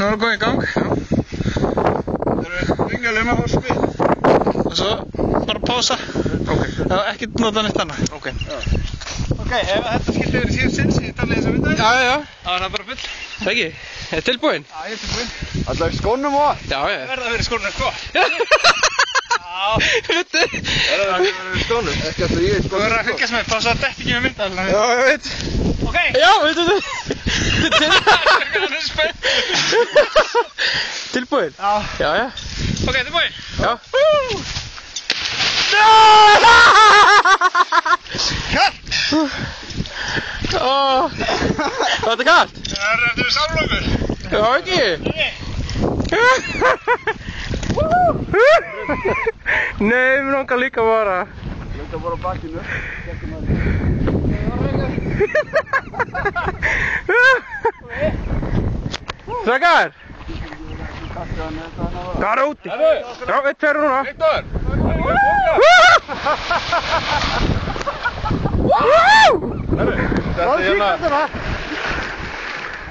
Nú erum við góðið í gang, já. Það eru ringlega með spil. Og svo bara pása. Ok. Já, ekki nota neitt annað. Ok. Já. Ok, ef þetta skildi verið síðan sinns í talið þess að mynda. Já. Þá er það bara full. Það ekki? Er tilbúinn? Já, ég er tilbúinn. Alltaf í skónum og? Já. Það verða að vera í skónum, sko. Já. Vittu? Það verða að vera í skónum? Ekki alltaf ég í skónum. Þú verður að fylgjast með, pása þetta ekki með mynda. Já, ég veit. Ok. Já, veitu þið. Tilbúinn? Já. Já. Ok, tilbúinn? Já. Kallt! Var þetta kallt? Það er eftir samlokur. Já, ekki? Nei, mér langar líka bara. Langar bara á bakinu. Strákar! Það er úti. Já, 1, 2 núna. Viktor! Þetta er hérna.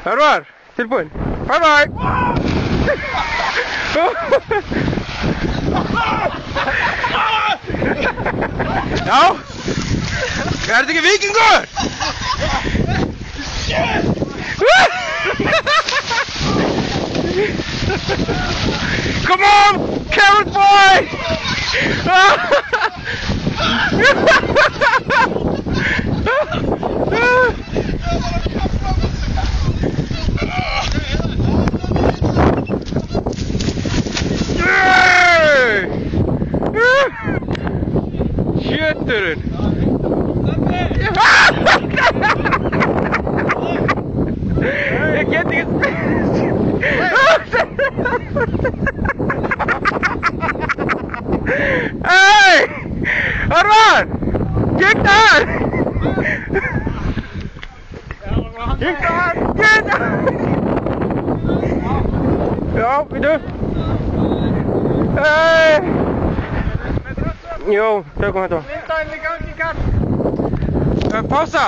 Hervar, tilbúinn. Bye bye! Já! Er þetta ekki vikingur? Come on, carrot boy! Sjöturinn! Ég get ekki... Hey! Arvar! Gikk það! Gikk það! Gikk það! Já, veitu? Hey! Jó, tökum þetta. Myndaðinn í gangi, Karl. Pása!